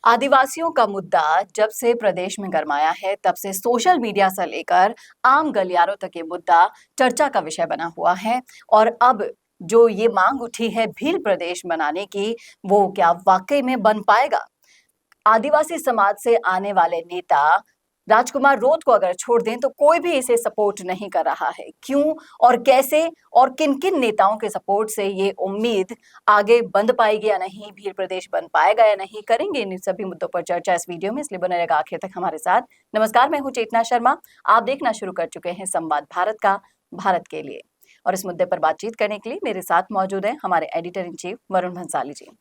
आदिवासियों का मुद्दा जब से प्रदेश में गरमाया है, तब से सोशल मीडिया से लेकर आम गलियारों तक ये मुद्दा चर्चा का विषय बना हुआ है। और अब जो ये मांग उठी है भील प्रदेश बनाने की, वो क्या वाकई में बन पाएगा? आदिवासी समाज से आने वाले नेता राजकुमार रोत को अगर छोड़ दें तो कोई भी इसे सपोर्ट नहीं कर रहा है। क्यों और कैसे और किन-किन नेताओं के सपोर्ट से ये उम्मीद आगे बंध पाएगी या नहीं, भील प्रदेश बन पाएगा या नहीं, करेंगे इन सभी मुद्दों पर चर्चा इस वीडियो में, इसलिए बने रहेगा आखिर तक हमारे साथ। नमस्कार, मैं हूं चेतना शर्मा। आप देखना शुरू कर चुके हैं संवाद भारत का, भारत के लिए। और इस मुद्दे पर बातचीत करने के लिए मेरे साथ मौजूद हैं हमारे editor in chief Varun Bhansali ji.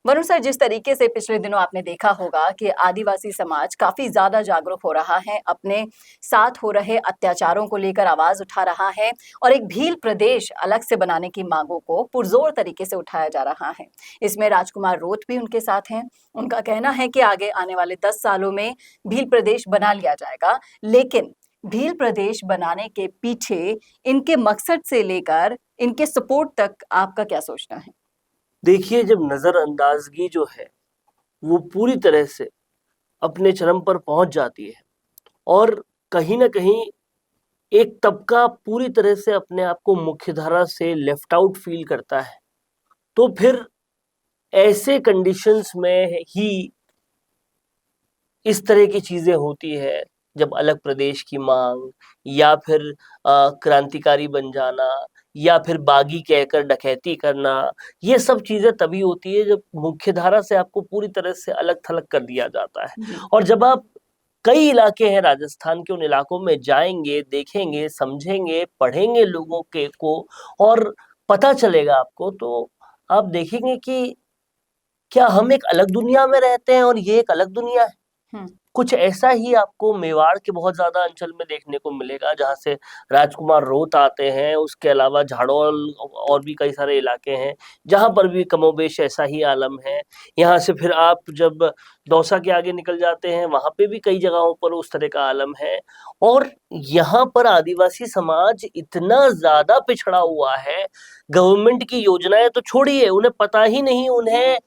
Varun sir, जिस तरीके से पिछले दिनों आपने देखा होगा कि आदिवासी समाज काफी ज्यादा जागरूक हो रहा है, अपने साथ हो रहे अत्याचारों को लेकर आवाज उठा रहा है और एक भील प्रदेश अलग से बनाने की मांगों को पुरजोर तरीके से उठाया जा रहा है। इसमें राजकुमार रोत भी उनके साथ हैं। उनका कहना है कि आगे आने वाले 10 सालों में भील प्रदेश बना लिया जाएगा। लेकिन भील प्रदेश बनाने के पीछे इनके मकसद से लेकर इनके सपोर्ट तक आपका क्या सोचना है? देखिए, जब नजरअंदाजगी जो है वो पूरी तरह से अपने चरम पर पहुंच जाती है और कहीं ना कहीं एक तबका पूरी तरह से अपने आप को मुख्यधारा से लेफ्ट आउट फील करता है, तो फिर ऐसे कंडीशंस में ही इस तरह की चीजें होती है। जब अलग प्रदेश की मांग या फिर क्रांतिकारी बन जाना या फिर बागी कहकर डकैती करना, ये सब चीजें तभी होती है जब मुख्यधारा से आपको पूरी तरह से अलग थलग कर दिया जाता है। और जब आप कई इलाके हैं राजस्थान के, उन इलाकों में जाएंगे, देखेंगे, समझेंगे, पढ़ेंगे लोगों के को और पता चलेगा आपको, तो आप देखेंगे कि क्या हम एक अलग दुनिया में रहते हैं और ये एक अलग दुनिया है। कुछ ऐसा ही आपको मेवाड़ के बहुत ज्यादा अंचल में देखने को मिलेगा, जहां से राजकुमार रोत आते हैं। उसके अलावा झाड़ोल और भी कई सारे इलाके हैं जहां पर भी कमोबेश ऐसा ही आलम है। यहाँ से फिर आप जब दौसा के आगे निकल जाते हैं, वहां पे भी कई जगहों पर उस तरह का आलम है। और यहाँ पर आदिवासी समाज इतना ज्यादा पिछड़ा हुआ है, गवर्नमेंट की योजनाएं तो छोड़िए, उन्हें पता ही नहीं उन्हें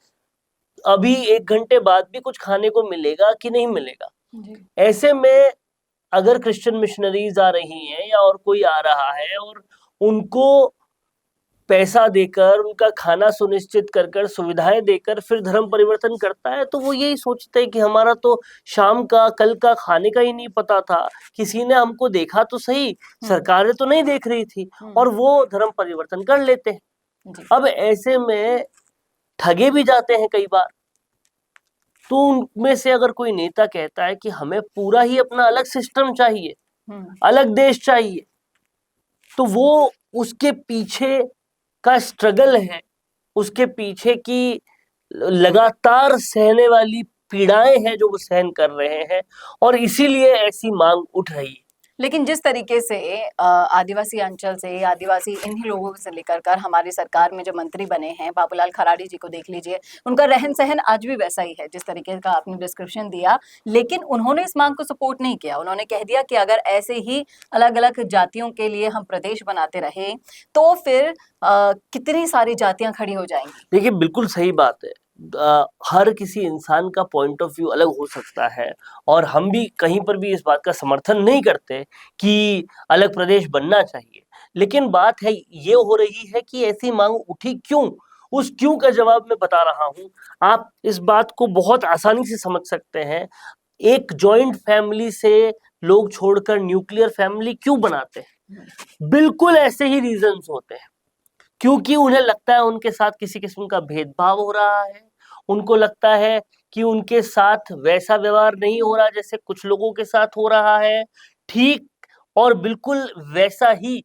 अभी 1 घंटे बाद भी कुछ खाने को मिलेगा कि नहीं मिलेगा। ऐसे में अगर क्रिश्चियन मिशनरीज आ रही हैं या और कोई आ रहा है और उनको पैसा देकर, उनका खाना सुनिश्चित कर कर, सुविधाएं देकर फिर धर्म परिवर्तन करता है, तो वो यही सोचते हैं कि हमारा तो शाम का, कल का खाने का ही नहीं पता था, किसी ने हमको देखा तो सही, सरकारें तो नहीं देख रही थी, और वो धर्म परिवर्तन कर लेते हैं। अब ऐसे में ठगे भी जाते हैं कई बार। तो उनमें से अगर कोई नेता कहता है कि हमें पूरा ही अपना अलग सिस्टम चाहिए, अलग देश चाहिए, तो वो उसके पीछे का स्ट्रगल है, उसके पीछे की लगातार सहने वाली पीड़ाएं हैं जो वो सहन कर रहे हैं, और इसीलिए ऐसी मांग उठ रही है। लेकिन जिस तरीके से आदिवासी अंचल से, आदिवासी इन्हीं लोगों से लेकर कर हमारी सरकार में जो मंत्री बने हैं, बाबूलाल खराड़ी जी को देख लीजिए, उनका रहन सहन आज भी वैसा ही है जिस तरीके का आपने डिस्क्रिप्शन दिया। लेकिन उन्होंने इस मांग को सपोर्ट नहीं किया। उन्होंने कह दिया कि अगर ऐसे ही अलग अलग जातियों के लिए हम प्रदेश बनाते रहे तो फिर कितनी सारी जातियां खड़ी हो जाएंगी। देखिए, बिल्कुल सही बात है। हर किसी इंसान का पॉइंट ऑफ व्यू अलग हो सकता है, और हम भी कहीं पर भी इस बात का समर्थन नहीं करते कि अलग प्रदेश बनना चाहिए। लेकिन बात है ये हो रही है कि ऐसी मांग उठी क्यों। उस क्यों का जवाब मैं बता रहा हूं। आप इस बात को बहुत आसानी से समझ सकते हैं। एक जॉइंट फैमिली से लोग छोड़कर न्यूक्लियर फैमिली क्यों बनाते हैं? बिल्कुल ऐसे ही रीजंस होते हैं, क्योंकि उन्हें लगता है उनके साथ किसी किस्म का भेदभाव हो रहा है। उनको लगता है कि उनके साथ वैसा व्यवहार नहीं हो रहा जैसे कुछ लोगों के साथ हो रहा है। ठीक और बिल्कुल वैसा ही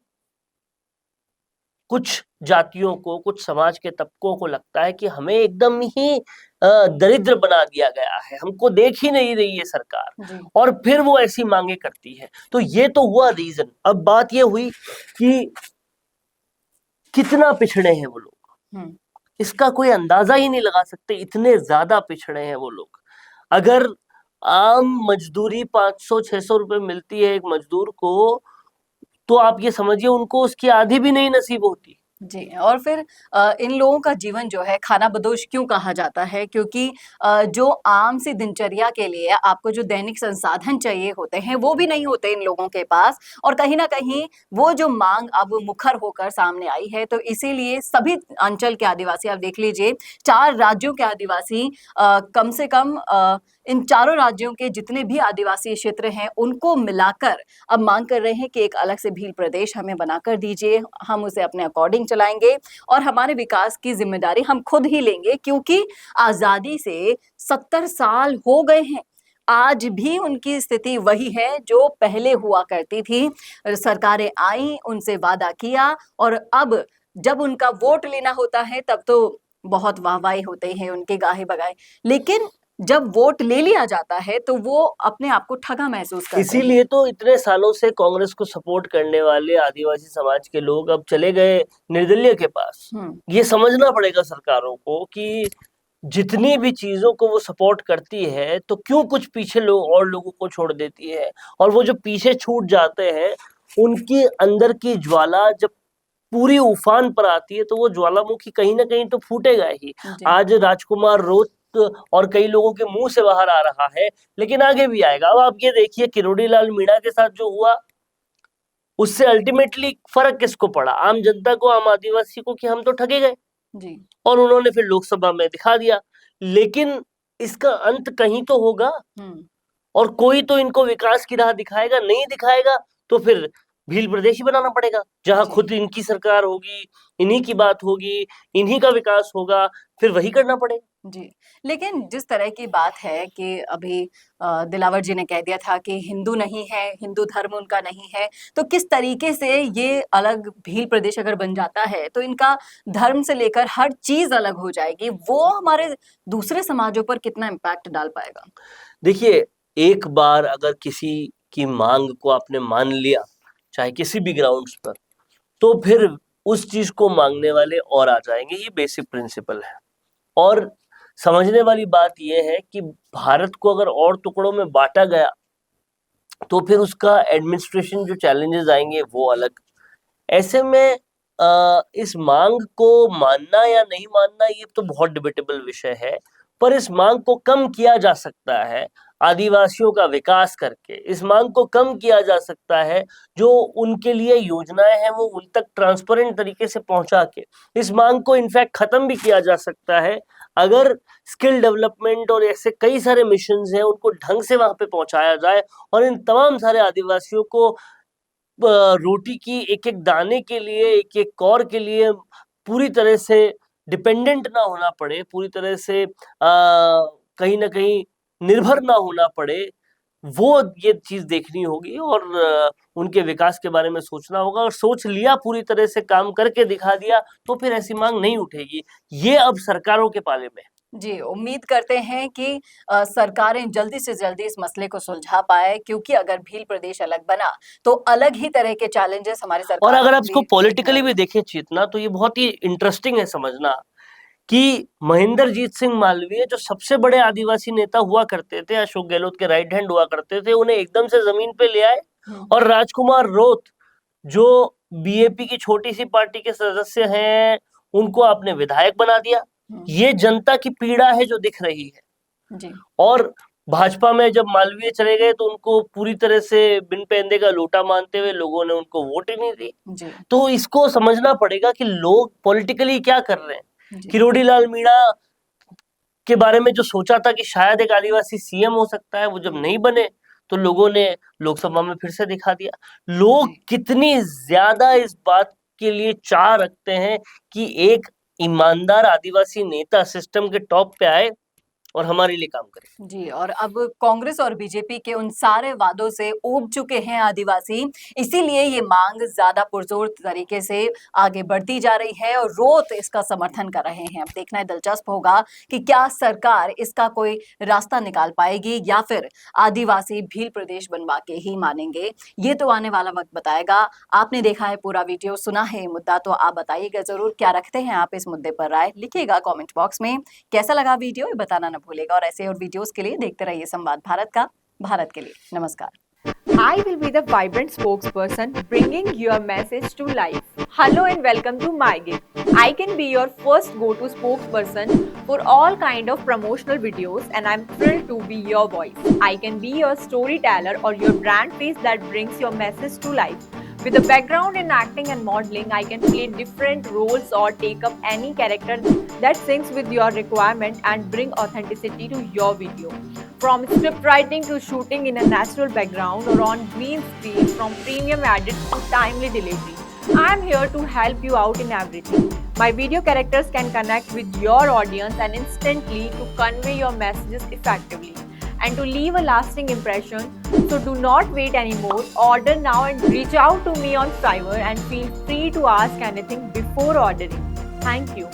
कुछ जातियों को, कुछ समाज के तबकों को लगता है कि हमें एकदम ही दरिद्र बना दिया गया है, हमको देख ही नहीं रही है सरकार, और फिर वो ऐसी मांगे करती है। तो ये तो हुआ रीजन। अब बात ये हुई कि कितना पिछड़े हैं वो लोग, इसका कोई अंदाजा ही नहीं लगा सकते, इतने ज्यादा पिछड़े हैं वो लोग। अगर आम मजदूरी 500-600 रुपए मिलती है एक मजदूर को, तो आप ये समझिए उनको उसकी आधी भी नहीं नसीब होती। जी, और फिर इन लोगों का जीवन जो है खानाबदोश क्यों कहा जाता है? क्योंकि जो आम सी दिनचर्या के लिए आपको जो दैनिक संसाधन चाहिए होते हैं, वो भी नहीं होते इन लोगों के पास और कहीं न कहीं वो जो माँग अब मुखर होकर सामने आई है, तो इसीलिए सभी अंचल के आदिवासी आप देख लीजिए, 4 राज्यों के आदिवासी कम से कम इन चारों राज्यों के जितने भी आदिवासी क्षेत्र हैं, उनको मिलाकर अब माँग कर रहे हैं कि एक अलग से भील प्रदेश हमें बनाकर दीजिए, हम उसे अपने अकॉर्डिंग चलाएँगे और हमारे विकास की ज़िम्मेदारी हम खुद ही लेंगे क्योंकि आज़ादी से 70 साल हो गए हैं। आज भी उनकी स्थिति वही है जो पहले हुआ करती थी। सरकारें आईं, उनसे वादा किया और अब जब उनका वोट लेना होता है तब तो बहुत वाहवाही होते हैं उनके गाहे-बगाए। लेकिन जब वोट ले लिया जाता है तो वो अपने आप को ठगा महसूस करते हैं। इसीलिए तो इतने सालों से कांग्रेस को सपोर्ट करने वाले आदिवासी समाज के लोग अब चले गए निर्दलीय के पास। ये समझना पड़ेगा सरकारों को कि जितनी भी चीजों को वो सपोर्ट करती है तो क्यों कुछ पीछे लोग और लोगों को छोड़ देती है, और वो जो पीछे छूट जाते हैं उनकी अंदर की ज्वाला जब पूरी उफान पर आती है तो वो ज्वालामुखी कहीं ना कहीं तो फूटेगा ही। आज राजकुमार रोत और कई लोगों के मुंह से बाहर आ रहा है, लेकिन आगे भी आएगा। अब आप ये देखिए किरोड़ी लाल मीणा के साथ जो हुआ, उससे अल्टीमेटली फर्क किसको पड़ा? आम जनता को, आम आदिवासी को, कि हम तो ठगे गए जी। और उन्होंने फिर लोकसभा में दिखा दिया। लेकिन इसका अंत कहीं तो होगा और कोई तो इनको विकास की राह दिखाएगा। नहीं दिखाएगा तो फिर भील प्रदेश ही बनाना पड़ेगा, जहां खुद इनकी सरकार होगी, इन्हीं की बात होगी, इन्हीं का विकास होगा, फिर वही करना पड़ेगा। जी, लेकिन जिस तरह की बात है कि अभी दिलावर जी ने कह दिया था कि हिंदू नहीं है, हिंदू धर्म उनका नहीं है, तो किस तरीके से ये अलग भील प्रदेश अगर बन जाता है, तो इनका धर्म से लेकर हर चीज़ अलग हो जाएगी। वो हमारे दूसरे समाजों पर कितना इम्पैक्ट डाल पाएगा? देखिए, एक बार अगर किसी की मांग को आपने मान लिया, चाहे किसी भी ग्राउंड्स पर, तो फिर उस चीज को मांगने वाले और आ जाएंगे। ये बेसिक प्रिंसिपल है। और समझने वाली बात यह है कि भारत को अगर और टुकड़ों में बांटा गया तो फिर उसका एडमिनिस्ट्रेशन जो चैलेंजेस आएंगे वो अलग। ऐसे में इस मांग को मानना या नहीं मानना ये तो बहुत डिबेटेबल विषय है, पर इस मांग को कम किया जा सकता है आदिवासियों का विकास करके। इस मांग को कम किया जा सकता है जो उनके लिए योजनाएं हैं वो उन तक ट्रांसपेरेंट तरीके से पहुंचा के। इस मांग को इनफैक्ट खत्म भी किया जा सकता है अगर स्किल डेवलपमेंट और ऐसे कई सारे मिशन हैं उनको ढंग से वहां पे पहुंचाया जाए और इन तमाम सारे आदिवासियों को रोटी की एक एक दाने के लिए, एक एक कौर के लिए पूरी तरह से डिपेंडेंट ना होना पड़े, पूरी तरह से कहीं ना कहीं निर्भर ना होना पड़े। वो ये चीज देखनी होगी और उनके विकास के बारे में सोचना होगा। और सोच लिया, पूरी तरह से काम करके दिखा दिया, तो फिर ऐसी मांग नहीं उठेगी। ये अब सरकारों के पाले में। जी, उम्मीद करते हैं कि सरकारें जल्दी से जल्दी इस मसले को सुलझा पाए क्योंकि अगर भील प्रदेश अलग बना तो अलग ही तरह के चैलेंजेस हमारी सरकार और अगर आप इसको पॉलिटिकली भी देखें चेतना, तो ये बहुत ही इंटरेस्टिंग है समझना कि महेंद्रजीत सिंह मालवीय जो सबसे बड़े आदिवासी नेता हुआ करते थे, अशोक गहलोत के राइट हैंड हुआ करते थे, उन्हें एकदम से जमीन पे ले आए। और राजकुमार रोत जो बीएपी की छोटी सी पार्टी के सदस्य हैं, उनको आपने विधायक बना दिया। ये जनता की पीड़ा है जो दिख रही है। जी। और भाजपा में जब मालवीय चले गए तो उनको पूरी तरह से बिन पेंदे का लोटा मानते हुए लोगों ने उनको वोट ही नहीं दी। तो इसको समझना पड़ेगा कि लोग पॉलिटिकली क्या कर रहे हैं। किरोड़ी लाल मीणा के बारे में जो सोचा था कि शायद एक आदिवासी सीएम हो सकता है, वो जब नहीं बने तो लोगों ने लोकसभा में फिर से दिखा दिया। लोग कितनी ज्यादा इस बात के लिए चाह रखते हैं कि एक ईमानदार आदिवासी नेता सिस्टम के टॉप पे आए और हमारे लिए काम करे। जी, और अब कांग्रेस और बीजेपी के उन सारे वादों से ऊब चुके हैं आदिवासी, इसीलिए ये मांग ज्यादा पुरजोर तरीके से आगे बढ़ती जा रही है और रोत इसका समर्थन कर रहे हैं। अब देखना दिलचस्प होगा कि क्या सरकार इसका कोई रास्ता निकाल पाएगी या फिर आदिवासी भील प्रदेश बनवा के ही मानेंगे। ये तो आने वाला वक्त बताएगा। आपने देखा है पूरा वीडियो, सुना है ये मुद्दा, तो आप बताइएगा जरूर क्या रखते हैं आप इस मुद्दे पर राय। लिखिएगा कॉमेंट बॉक्स में। कैसा लगा वीडियो ये बताना न भूलिएगा और ऐसे और वीडियोस के लिए देखते रहिए संवाद भारत का, भारत के लिए। नमस्कार। I will be the vibrant spokesperson bringing your message to life. Hello and welcome to MyGig. I can be your first go-to spokesperson for all kind of promotional videos and I'm thrilled to be your voice. I can be your storyteller or your brand face that brings your message to life. With a background in acting and modeling, I can play different roles or take up any character that syncs with your requirement and bring authenticity to your video. From script writing to shooting in a natural background or on green screen, from premium edits to timely delivery, I am here to help you out in everything. My video characters can connect with your audience and instantly to convey your messages effectively and to leave a lasting impression. So do not wait anymore. Order now and reach out to me on Fiverr and feel free to ask anything before ordering. Thank you.